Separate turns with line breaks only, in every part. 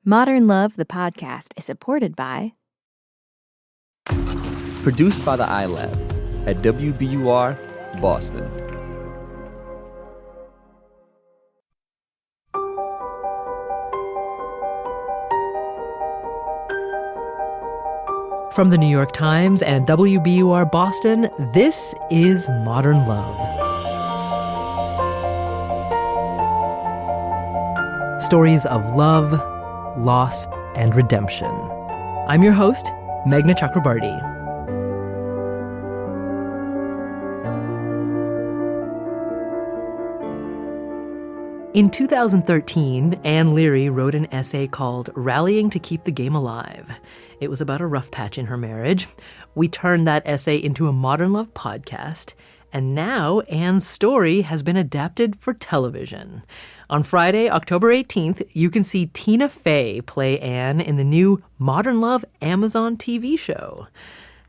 Modern Love, the podcast, is supported by...
Produced by the iLab at WBUR, Boston.
From the New York Times and WBUR Boston, this is Modern Love. Stories of love, loss, and redemption. I'm your host, Meghna Chakrabarti. In 2013, Anne Leary wrote an essay called Rallying to Keep the Game Alive. It was about a rough patch in her marriage. We turned that essay into a Modern Love podcast, and now Anne's story has been adapted for television. On Friday, October 18th, you can see Tina Fey play Anne in the new Modern Love Amazon TV show.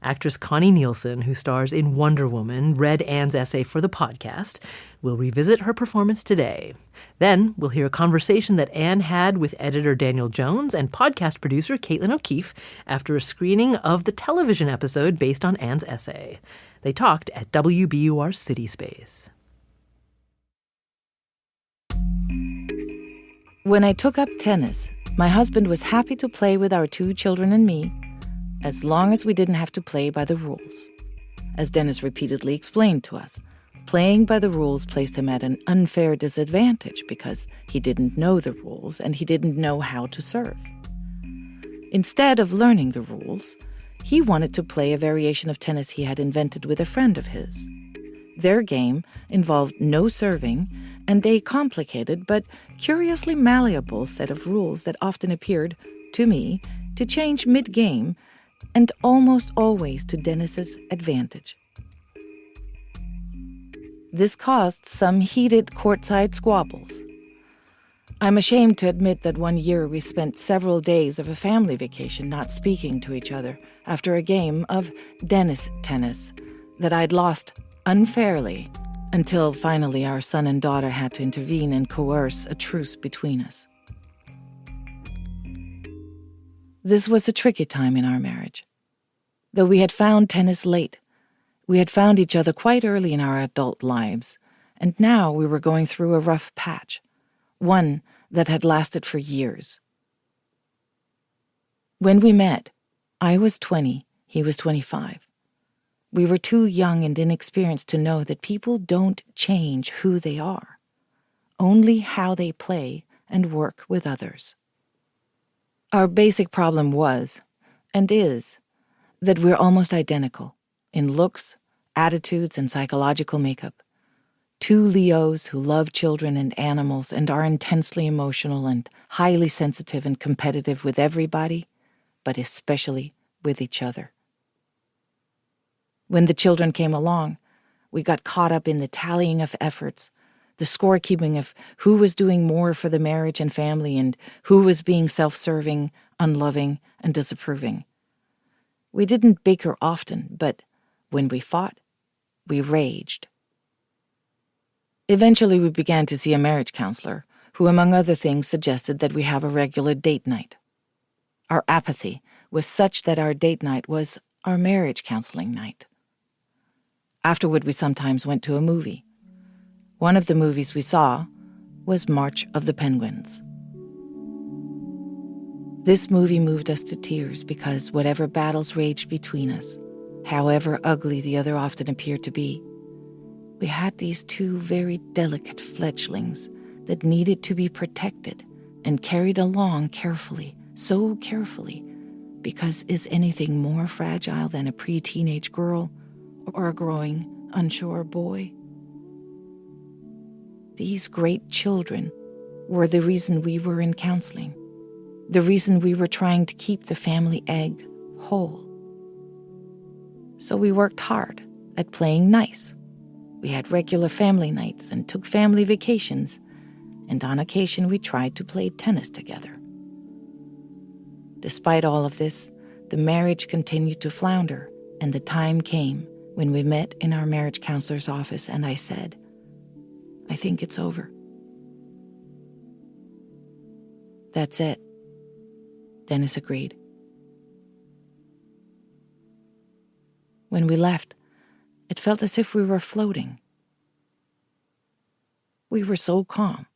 Actress Connie Nielsen, who stars in Wonder Woman, read Anne's essay for the podcast. We'll revisit her performance today. Then we'll hear a conversation that Anne had with editor Daniel Jones and podcast producer Caitlin O'Keefe after a screening of the television episode based on Anne's essay. They talked at WBUR CitySpace.
When I took up tennis, my husband was happy to play with our 2 children and me, as long as we didn't have to play by the rules. As Dennis repeatedly explained to us, playing by the rules placed him at an unfair disadvantage because he didn't know the rules and he didn't know how to serve. Instead of learning the rules, he wanted to play a variation of tennis he had invented with a friend of his. Their game involved no serving and a complicated but curiously malleable set of rules that often appeared, to me, to change mid-game and almost always to Dennis's advantage. This caused some heated courtside squabbles. I'm ashamed to admit that one year we spent several days of a family vacation not speaking to each other after a game of Dennis tennis that I'd lost unfairly until finally our son and daughter had to intervene and coerce a truce between us. This was a tricky time in our marriage. Though we had found tennis late, we had found each other quite early in our adult lives, and now we were going through a rough patch, one that had lasted for years. When we met, I was 20, he was 25. We were too young and inexperienced to know that people don't change who they are, only how they play and work with others. Our basic problem was, and is, that we're almost identical in looks, attitudes, and psychological makeup. 2 Leos who love children and animals and are intensely emotional and highly sensitive and competitive with everybody, but especially with each other. When the children came along, we got caught up in the tallying of efforts, the scorekeeping of who was doing more for the marriage and family and who was being self-serving, unloving, and disapproving. We didn't bicker often, but when we fought, we raged. Eventually, we began to see a marriage counselor who, among other things, suggested that we have a regular date night. Our apathy was such that our date night was our marriage counseling night. Afterward, we sometimes went to a movie. One of the movies we saw was March of the Penguins. This movie moved us to tears because whatever battles raged between us, however ugly the other often appeared to be, we had these 2 very delicate fledglings that needed to be protected and carried along carefully, so carefully, because is anything more fragile than a pre-teenage girl or a growing, unsure boy? These great children were the reason we were in counseling, the reason we were trying to keep the family egg whole. So we worked hard at playing nice. We had regular family nights and took family vacations, and on occasion we tried to play tennis together. Despite all of this, the marriage continued to flounder, and the time came when we met in our marriage counselor's office and I said, "I think it's over." That's it. Dennis agreed. When we left, it felt as if we were floating. We were so calm.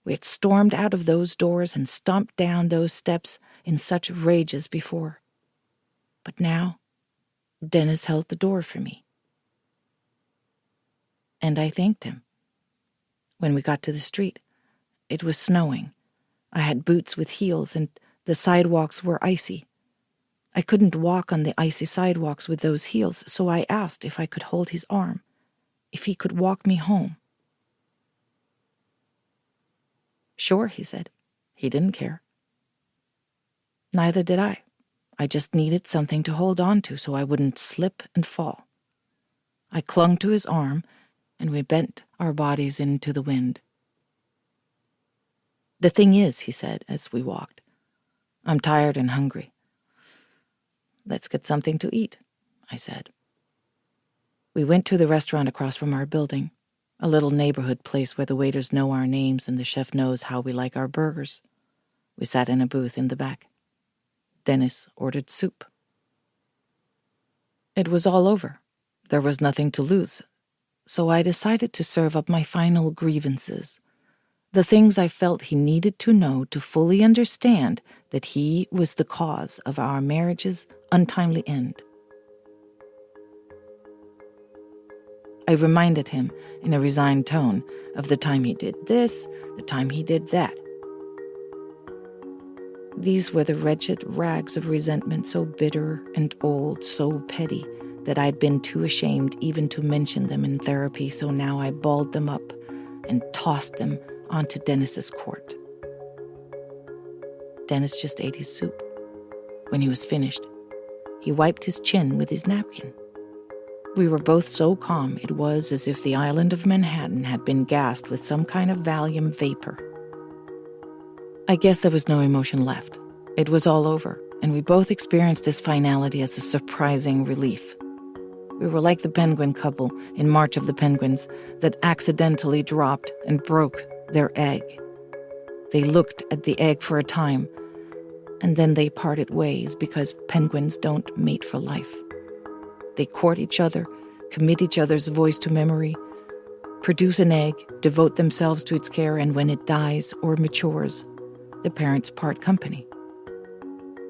We had stormed out of those doors and stomped down those steps in such rage as before. But now, Dennis held the door for me. And I thanked him. When we got to the street, it was snowing. I had boots with heels and the sidewalks were icy. I couldn't walk on the icy sidewalks with those heels, so I asked if I could hold his arm, if he could walk me home. Sure, he said. He didn't care. Neither did I. I just needed something to hold on to so I wouldn't slip and fall. I clung to his arm, and we bent our bodies into the wind. The thing is, he said as we walked, I'm tired and hungry. Let's get something to eat, I said. We went to the restaurant across from our building, a little neighborhood place where the waiters know our names and the chef knows how we like our burgers. We sat in a booth in the back. Dennis ordered soup. It was all over. There was nothing to lose. So I decided to serve up my final grievances, the things I felt he needed to know to fully understand that he was the cause of our marriage's untimely end. I reminded him, in a resigned tone, of the time he did this, the time he did that. These were the wretched rags of resentment, so bitter and old, so petty, that I'd been too ashamed even to mention them in therapy, so now I balled them up and tossed them onto Dennis's court. Dennis just ate his soup. When he was finished, he wiped his chin with his napkin. We were both so calm it was as if the island of Manhattan had been gassed with some kind of Valium vapor. I guess there was no emotion left. It was all over, and we both experienced this finality as a surprising relief. We were like the penguin couple in March of the Penguins that accidentally dropped and broke their egg. They looked at the egg for a time, and then they parted ways because penguins don't mate for life. They court each other, commit each other's voice to memory, produce an egg, devote themselves to its care, and when it dies or matures, the parents part company.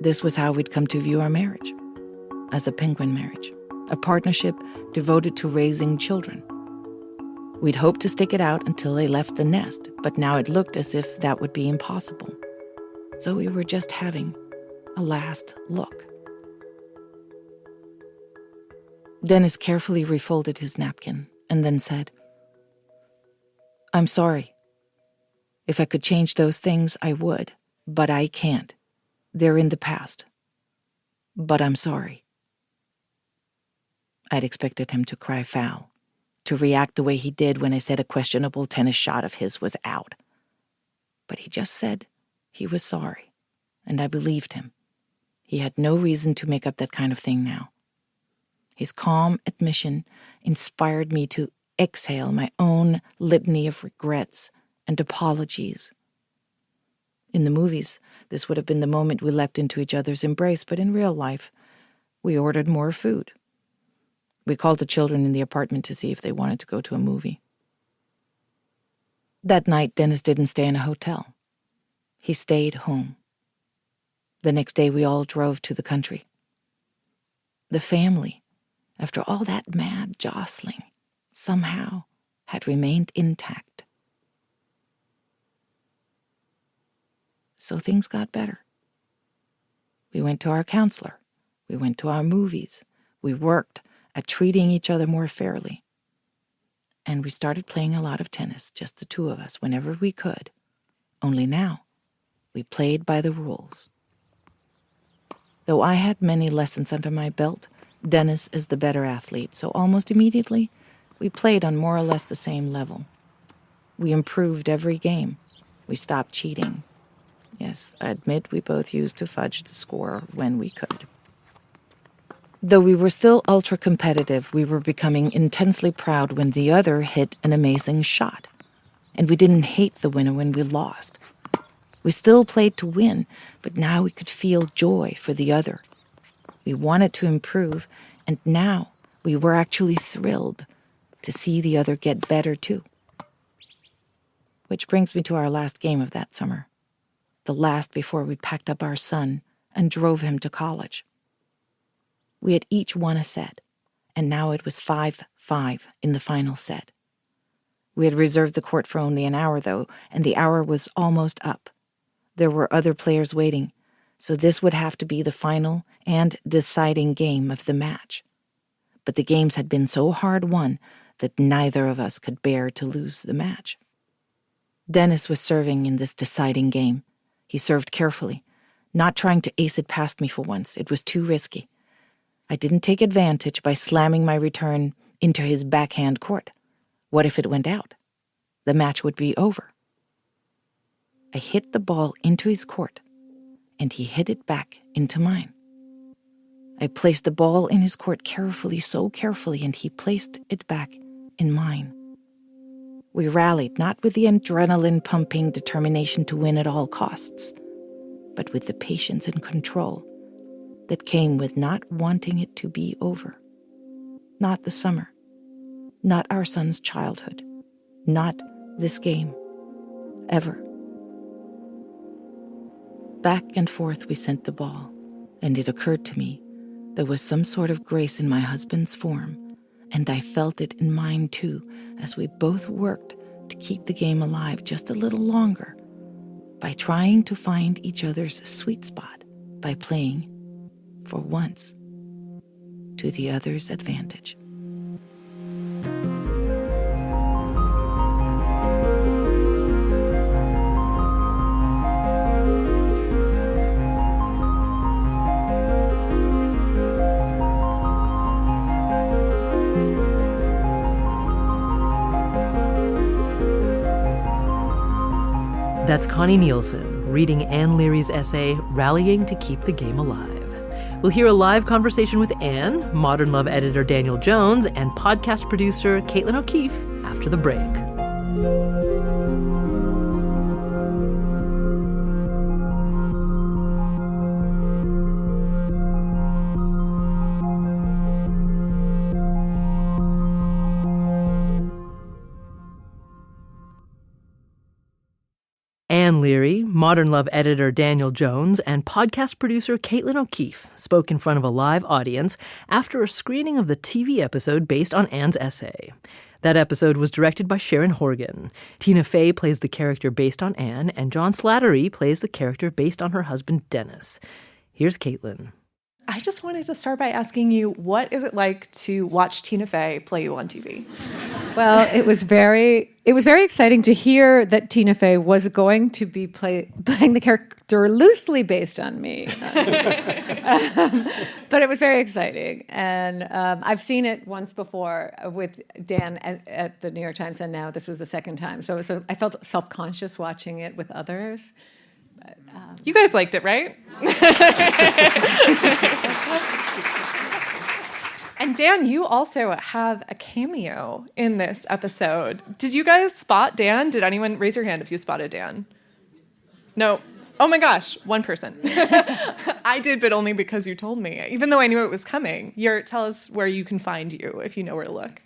This was how we'd come to view our marriage, as a penguin marriage, a partnership devoted to raising children. We'd hoped to stick it out until they left the nest, but now it looked as if that would be impossible. So we were just having a last look. Dennis carefully refolded his napkin and then said, I'm sorry. If I could change those things, I would, but I can't. They're in the past. But I'm sorry. I'd expected him to cry foul, to react the way he did when I said a questionable tennis shot of his was out. But he just said he was sorry, and I believed him. He had no reason to make up that kind of thing now. His calm admission inspired me to exhale my own litany of regrets and apologies. In the movies, this would have been the moment we leapt into each other's embrace, but in real life, we ordered more food. We called the children in the apartment to see if they wanted to go to a movie. That night, Dennis didn't stay in a hotel. He stayed home. The next day, we all drove to the country. The family, after all that mad jostling, somehow had remained intact. So things got better. We went to our counselor. We went to our movies. We worked at treating each other more fairly. And we started playing a lot of tennis, just the two of us, whenever we could. Only now, we played by the rules. Though I had many lessons under my belt, Dennis is the better athlete, so almost immediately, we played on more or less the same level. We improved every game. We stopped cheating. Yes, I admit we both used to fudge the score when we could. Though we were still ultra-competitive, we were becoming intensely proud when the other hit an amazing shot, and we didn't hate the winner when we lost. We still played to win, but now we could feel joy for the other. We wanted to improve, and now we were actually thrilled to see the other get better too. Which brings me to our last game of that summer. The last before we packed up our son and drove him to college. We had each won a set, and now it was 5-5 in the final set. We had reserved the court for only an hour, though, and the hour was almost up. There were other players waiting, so this would have to be the final and deciding game of the match. But the games had been so hard won that neither of us could bear to lose the match. Dennis was serving in this deciding game. He served carefully, not trying to ace it past me for once. It was too risky. I didn't take advantage by slamming my return into his backhand court. What if it went out? The match would be over. I hit the ball into his court, and he hit it back into mine. I placed the ball in his court carefully, so carefully, and he placed it back in mine. We rallied, not with the adrenaline-pumping determination to win at all costs, but with the patience and control that came with not wanting it to be over. Not the summer. Not our son's childhood. Not this game. Ever. Back and forth we sent the ball, and it occurred to me there was some sort of grace in my husband's form, and I felt it in mine too, as we both worked to keep the game alive just a little longer by trying to find each other's sweet spot by playing, for once, to the other's advantage.
That's Connie Nielsen reading Anne Leary's essay, Rallying to Keep the Game Alive. We'll hear a live conversation with Anne, Modern Love editor Daniel Jones, and podcast producer Caitlin O'Keefe after the break. Anne Leary, Modern Love editor Daniel Jones, and podcast producer Caitlin O'Keefe spoke in front of a live audience after a screening of the TV episode based on Anne's essay. That episode was directed by Sharon Horgan. Tina Fey plays the character based on Anne, and John Slattery plays the character based on her husband, Dennis. Here's Caitlin.
I just wanted to start by asking you, what is it like to watch Tina Fey play you on TV?
Well, it was very exciting to hear that Tina Fey was going to be playing the character loosely based on me. But it was very exciting. And I've seen it once before with Dan at the New York Times, and now this was the second time. So I felt self-conscious watching it with others.
You guys liked it, right? And Dan, you also have a cameo in this episode. Did you guys spot Dan? Did anyone raise your hand if you spotted Dan? No. Oh my gosh, one person. I did, but only because you told me, even though I knew it was coming. Tell us where you can find you if you know where to look.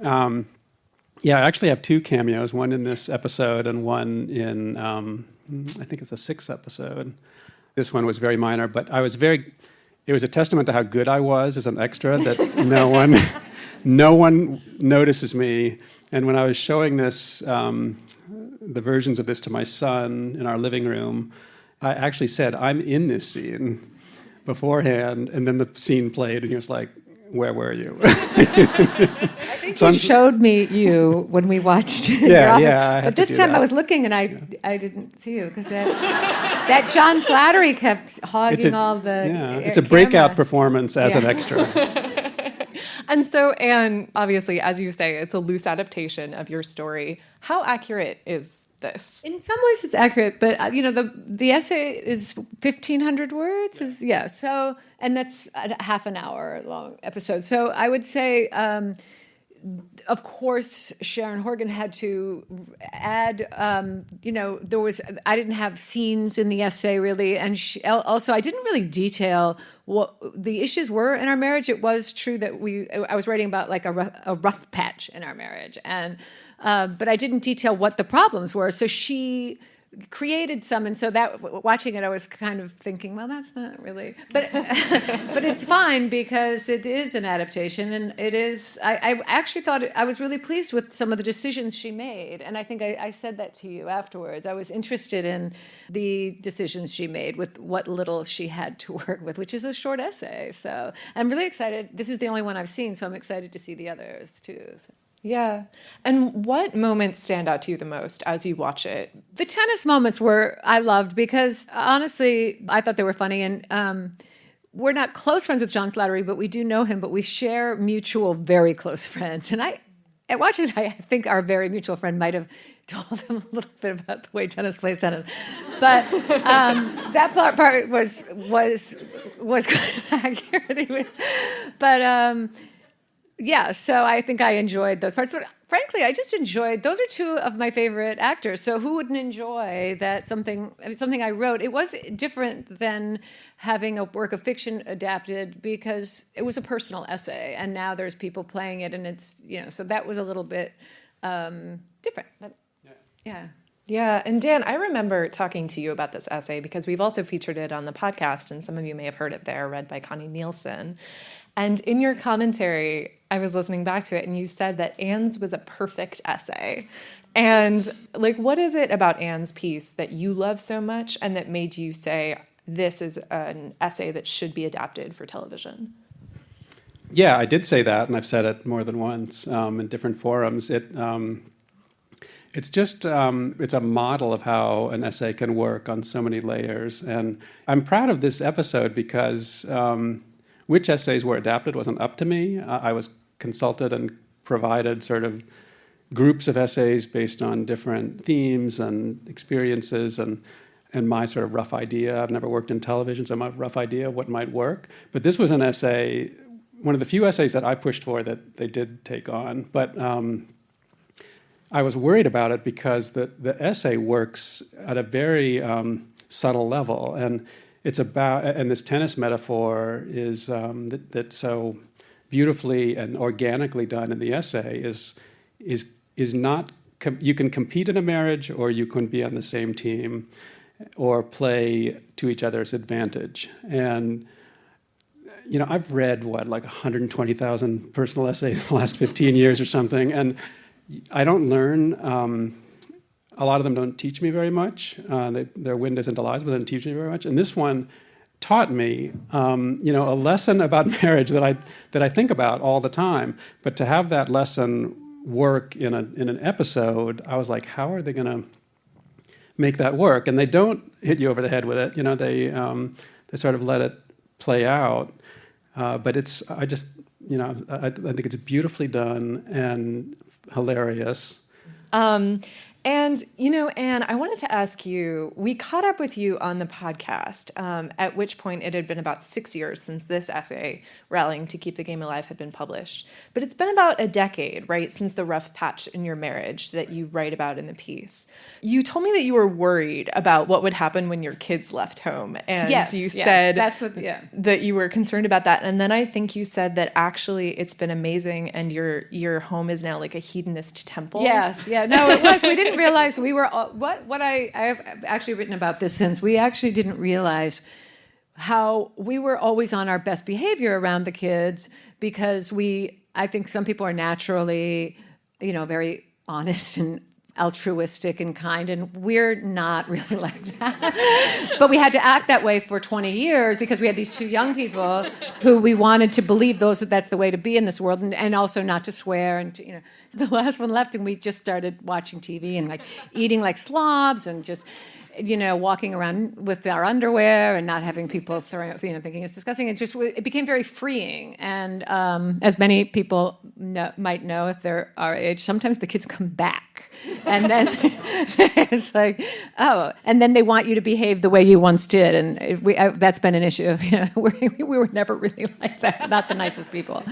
Yeah, I actually have two cameos, one in this episode and one in, I think it's a 6th episode. This one was very minor, but it was a testament to how good I was as an extra that no one notices me. And when I was showing this, the versions of this to my son in our living room, I actually said, I'm in this scene beforehand. And then the scene played and he was like, where were you?
I think you showed me you when we watched it.
Yeah.
But this time I was looking and I didn't see you because that John Slattery kept hogging all the
it's a breakout performance as an extra.
And so, Anne, obviously, as you say, it's a loose adaptation of your story. How accurate is this?
In some ways it's accurate, but the essay is 1,500 words. So, and that's a half an hour long episode. So I would say of course, Sharon Horgan had to add, I didn't have scenes in the essay really. And also, I didn't really detail what the issues were in our marriage. It was true that I was writing about like a rough patch in our marriage. But I didn't detail what the problems were. So she created some, and so that watching it, I was kind of thinking, well, that's not really, but but it's fine because it is an adaptation, and it is. I actually thought I was really pleased with some of the decisions she made, and I think I said that to you afterwards. I was interested in the decisions she made with what little she had to work with, which is a short essay. So I'm really excited. This is the only one I've seen, so I'm excited to see the others too. So.
Yeah. And what moments stand out to you the most as you watch it?
The tennis moments I loved because honestly, I thought they were funny. And we're not close friends with John Slattery, but we do know him, but we share mutual, very close friends. And at watching it, I think our very mutual friend might have told him a little bit about the way tennis plays tennis. But that part was kind of accurate. But yeah, so I think I enjoyed those parts. But frankly, I just enjoyed, those are two of my favorite actors. So who wouldn't enjoy that something I wrote? It was different than having a work of fiction adapted because it was a personal essay. And now there's people playing it and it's, so that was a little bit different. But, yeah.
Yeah, and Dan, I remember talking to you about this essay because we've also featured it on the podcast, and some of you may have heard it there, read by Connie Nielsen. And in your commentary, I was listening back to it, and you said that Anne's was a perfect essay. And what is it about Anne's piece that you love so much and that made you say, this is an essay that should be adapted for television?
Yeah, I did say that, and I've said it more than once in different forums. It's just, it's a model of how an essay can work on so many layers. And I'm proud of this episode because which essays were adapted wasn't up to me. I was consulted and provided sort of groups of essays based on different themes and experiences and my sort of rough idea. I've never worked in television, so my rough idea of what might work. But this was an essay, one of the few essays that I pushed for that they did take on. But I was worried about it because the essay works at a very subtle level, and it's about, and this tennis metaphor is that's so beautifully and organically done in the essay is not. You can compete in a marriage, or you can be on the same team, or play to each other's advantage. And I've read 120,000 personal essays in the last 15 years or something, and I don't learn, a lot of them don't teach me very much. They're windows into lives, but they don't teach me very much. And this one taught me, a lesson about marriage that I think about all the time. But to have that lesson work in an episode, I was like, how are they going to make that work? And they don't hit you over the head with it. They sort of let it play out. But I think it's beautifully done and hilarious.
And, Anne, I wanted to ask you, we caught up with you on the podcast, at which point it had been about 6 years since this essay, Rallying to Keep the Game Alive, had been published. But it's been about a decade, right, since the rough patch in your marriage that you write about in the piece. You told me that you were worried about what would happen when your kids left home. And you said that you were concerned about that. And then I think you said that actually it's been amazing and your home is now like a hedonist temple.
Yes, yeah, no, it was. We didn't realize we were what I have actually written about this since. We actually didn't realize how we were always on our best behavior around the kids because I think some people are naturally, very honest and altruistic and kind, and we're not really like that. But we had to act that way for 20 years because we had these two young people who we wanted to believe that's the way to be in this world, and also not to swear. And the last one left, and we just started watching TV and eating like slobs and just walking around with our underwear and not having people thinking it's disgusting. It became very freeing. And as many people might know if they're our age, sometimes the kids come back. And then it's like, oh, and then they want you to behave the way you once did. And that's been an issue. We were never really like that, not the nicest people.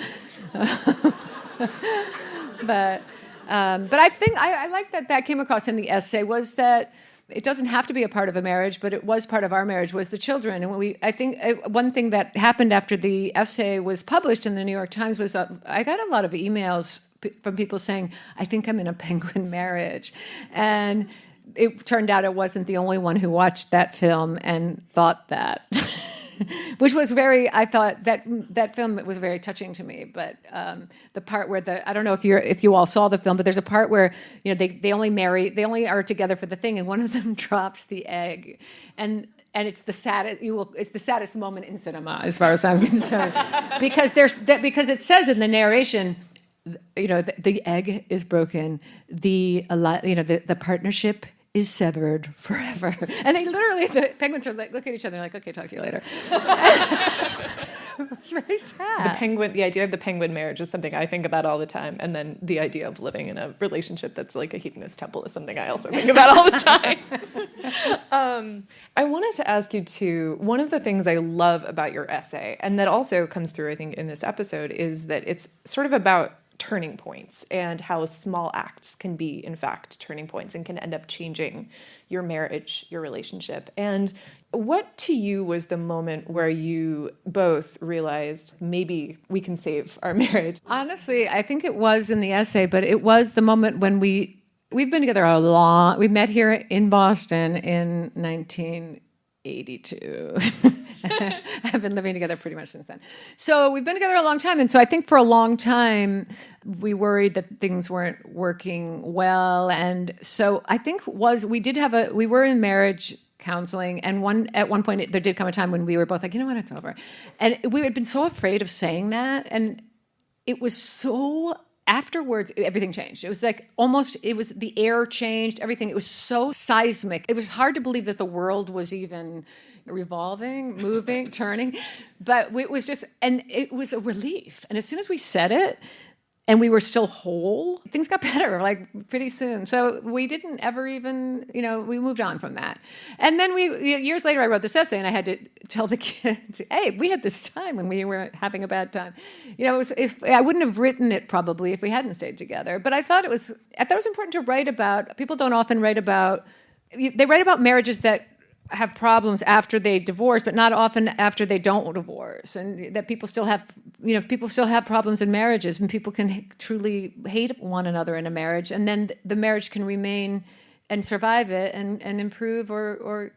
But I think I like that came across in the essay, was that it doesn't have to be a part of a marriage, but it was part of our marriage, was the children. And I think one thing that happened after the essay was published in the New York Times was I got a lot of emails from people saying, I think I'm in a penguin marriage. And it turned out I wasn't the only one who watched that film and thought that. Which was I thought that film was very touching to me. But the part where I don't know if you all saw the film, but there's a part where they only are together for the thing, and one of them drops the egg, and it's the saddest moment in cinema as far as I'm concerned, because it says in the narration, the egg is broken, the partnership is severed forever. And the penguins are like, look at each other like, okay, talk to you later. It's very sad.
The idea of the penguin marriage is something I think about all the time. And then the idea of living in a relationship that's like a hedonist temple is something I also think about all the time. I wanted to ask you too, one of the things I love about your essay, and that also comes through, I think, in this episode, is that it's sort of about turning points and how small acts can be, in fact, turning points and can end up changing your marriage, your relationship. And what to you was the moment where you both realized maybe we can save our marriage?
Honestly, I think it was in the essay, but it was the moment when we've been together we met here in Boston in 1982. Have been living together pretty much since then. So we've been together a long time. And so I think for a long time, we worried that things weren't working well. And so I think we were in marriage counseling. And at one point, there did come a time when we were both like, you know what, it's over. And we had been so afraid of saying that. And it was so... Afterwards, everything changed. It was like the air changed, everything. It was so seismic. It was hard to believe that the world was even revolving, moving, turning. But it was it was a relief. And as soon as we said it, and we were still whole, things got better, like pretty soon. So we didn't ever even, we moved on from that. And then years later, I wrote this essay and I had to tell the kids, hey, we had this time when we were having a bad time. I wouldn't have written it probably if we hadn't stayed together. But I thought it was important to write about. People don't often write about marriages that have problems after they divorce, but not often after they don't divorce, and that people still have problems in marriages, and people can truly hate one another in a marriage, and then the marriage can remain and survive it and improve or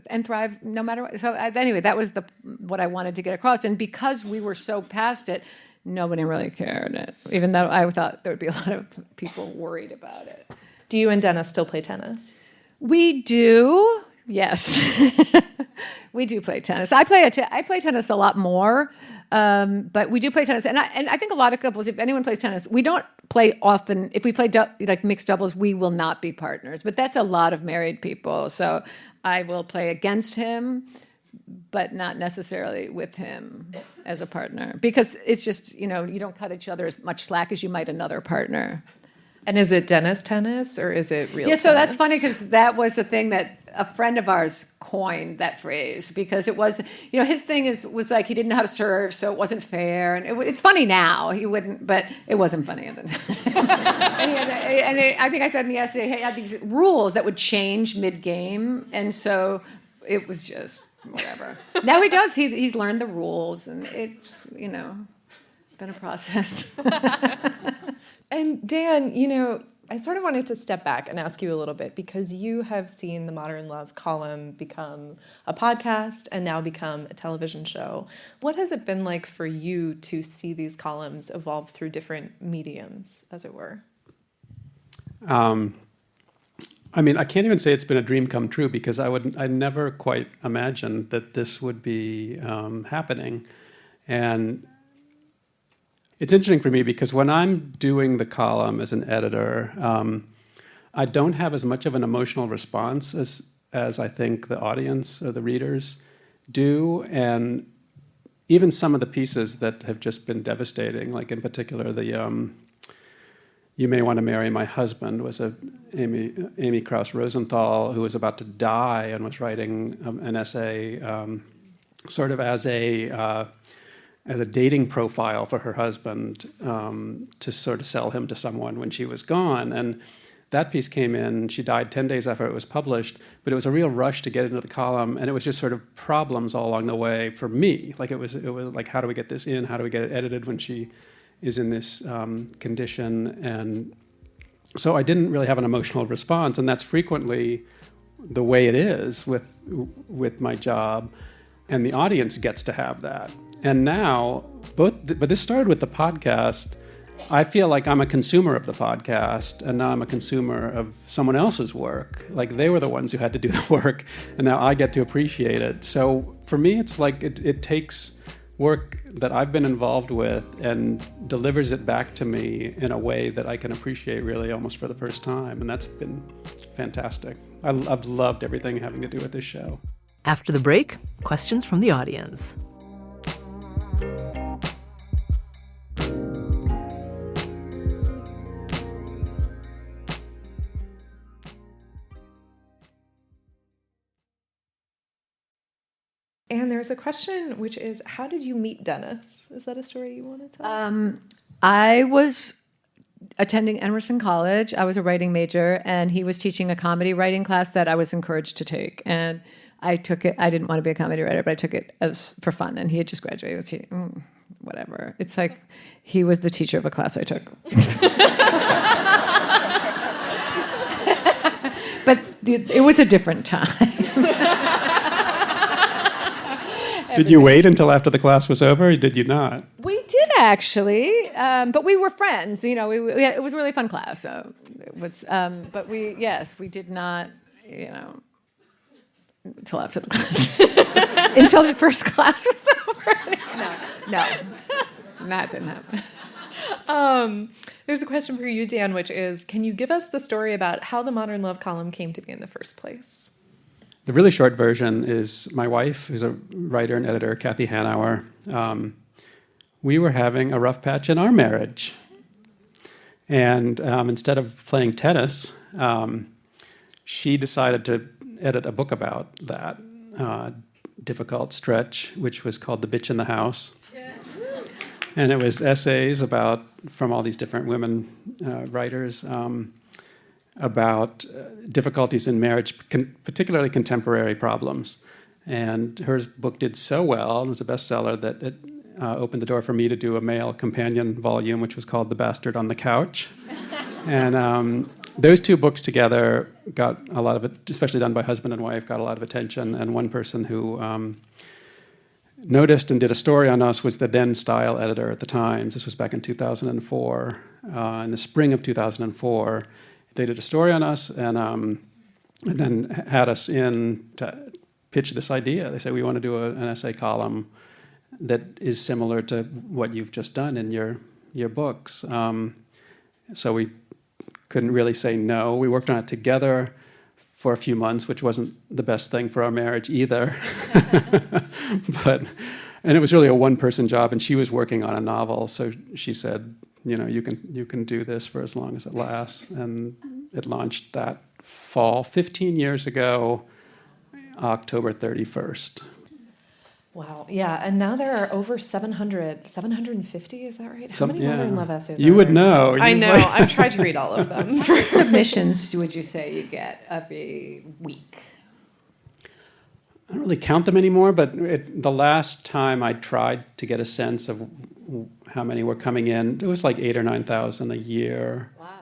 and thrive no matter what. So anyway, that was what I wanted to get across, and because we were so past it, nobody really cared, even though I thought there would be a lot of people worried about it.
Do you and Dennis still play tennis?
We do, yes. We do play tennis. I play tennis a lot more, but we do play tennis. And I think a lot of couples, if anyone plays tennis, we don't play often. If we play like mixed doubles, we will not be partners. But that's a lot of married people. So I will play against him, but not necessarily with him as a partner. Because it's just, you don't cut each other as much slack as you might another partner.
And is it Dennis tennis or is it real tennis?
Yeah, so that's funny because that was the thing that a friend of ours coined that phrase, because it was, his thing was like he didn't know how to serve, so it wasn't fair. And it's funny now, he wouldn't, but it wasn't funny at the time. I think I said in the essay, he had these rules that would change mid-game, and so it was just whatever. Now he does, he's learned the rules, and it's, been a process.
And Dan, I sort of wanted to step back and ask you a little bit, because you have seen the Modern Love column become a podcast and now become a television show. What has it been like for you to see these columns evolve through different mediums, as it were?
I can't even say it's been a dream come true, because I never quite imagined that this would be happening. And it's interesting for me because when I'm doing the column as an editor, I don't have as much of an emotional response as I think the audience or the readers do. And even some of the pieces that have just been devastating, like in particular the You May Want to Marry My Husband was Amy Krauss Rosenthal, who was about to die and was writing an essay sort of as as a dating profile for her husband to sort of sell him to someone when she was gone. And that piece came in. She died 10 days after it was published, but it was a real rush to get into the column, and it was just sort of problems all along the way for me. Like it was like, how do we get this in? How do we get it edited when she is in this condition? And so I didn't really have an emotional response, and that's frequently the way it is with my job, and the audience gets to have that. And now, but this started with the podcast. I feel like I'm a consumer of the podcast, and now I'm a consumer of someone else's work. Like they were the ones who had to do the work, and now I get to appreciate it. So for me, it's like it takes work that I've been involved with and delivers it back to me in a way that I can appreciate really almost for the first time. And that's been fantastic. I've loved everything having to do with this show.
After the break, questions from the audience.
And there's a question, which is, how did you meet Dennis? Is that a story you want to tell?
I was attending Emerson College. I was a writing major, and he was teaching a comedy writing class that I was encouraged to take. And I took it. I didn't want to be a comedy writer, but I took it for fun. And he had just graduated. Whatever. It's like he was the teacher of a class I took. But it was a different time.
Did you wait until after the class was over, or did you not?
We did actually, but we were friends. You know, it was a really fun class. So it was, but we did not. You know, until after the class, until the first class was over. No, that didn't happen.
There's a question for you, Dan, which is, can you give us the story about how the Modern Love column came to be in the first place?
The really short version is my wife, who's a writer and editor, Kathy Hanauer. We were having a rough patch in our marriage. And instead of playing tennis, she decided to edit a book about that difficult stretch, which was called The Bitch in the House. And it was essays from all these different women writers, about difficulties in marriage, particularly contemporary problems. And her book did so well, and was a bestseller, that it opened the door for me to do a male companion volume, which was called The Bastard on the Couch. And those two books together got a lot of it, especially done by husband and wife, got a lot of attention. And one person who noticed and did a story on us was the then style editor at the Times. This was back in 2004. In the spring of 2004, they did a story on us and then had us in to pitch this idea. They said, we want to do an essay column that is similar to what you've just done in your books. So we couldn't really say no. We worked on it together for a few months, which wasn't the best thing for our marriage either. And it was really a one-person job, and she was working on a novel, so she said, you know, you can do this for as long as it lasts. And it launched that fall, 15 years ago, October 31st.
Wow. Yeah. And now there are over 750, is that right? How many Modern Love essays
You
are
would
there?
know.
I know. I've tried to read all of them.
What submissions would you say you get every week?
I don't really count them anymore, but the last time I tried to get a sense of how many were coming in, it was like 8,000 or 9,000 a year.
Wow.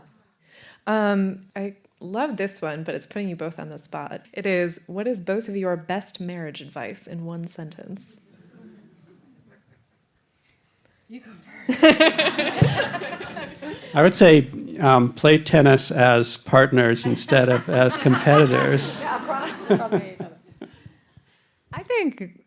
I love this one, but it's putting you both on the spot. It is, what is both of your best marriage advice in one sentence?
You go first.
I would say play tennis as partners instead of as competitors.
I think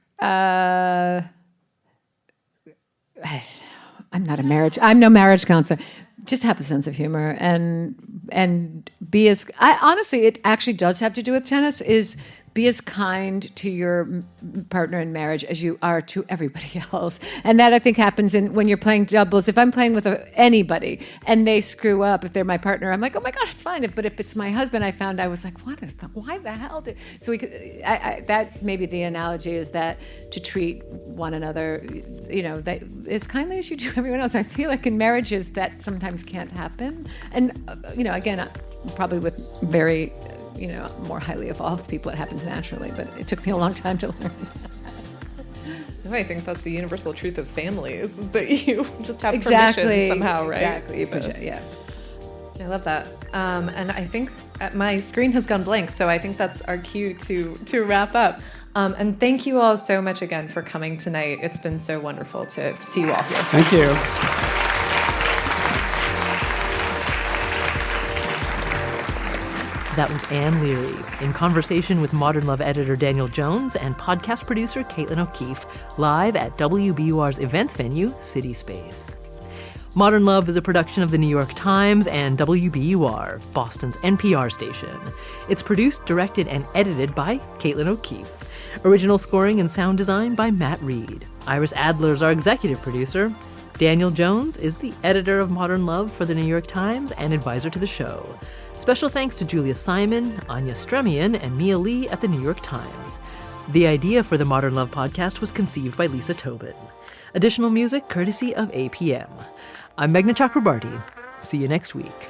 I'm no marriage counselor. Just have a sense of humor and be as. Honestly, it actually does have to do with tennis. Is be as kind to your partner in marriage as you are to everybody else. And that I think happens when you're playing doubles. If I'm playing with anybody and they screw up, if they're my partner, I'm like, oh my God, it's fine. But if it's my husband, I found I was like, why the hell did... So that maybe the analogy is that to treat one another, that as kindly as you do everyone else. I feel like in marriages that sometimes can't happen. And, again, probably with very... more highly evolved people, it happens naturally, but it took me a long time to learn.
I think that's the universal truth of families, is that you just have permission somehow, right?
Exactly. Yeah.
I love that. And I think my screen has gone blank, so I think that's our cue to wrap up. And thank you all so much again for coming tonight. It's been so wonderful to see you all here.
Thank you.
That was Anne Leary in conversation with Modern Love editor Daniel Jones and podcast producer Caitlin O'Keefe, live at WBUR's events venue, CitySpace. Modern Love is a production of the New York Times and WBUR, Boston's NPR station. It's produced, directed, and edited by Caitlin O'Keefe. Original scoring and sound design by Matt Reed. Iris Adler is our executive producer. Daniel Jones is the editor of Modern Love for the New York Times and advisor to the show. Special thanks to Julia Simon, Anya Stremian, and Mia Lee at the New York Times. The idea for the Modern Love podcast was conceived by Lisa Tobin. Additional music courtesy of APM. I'm Meghna Chakrabarty. See you next week.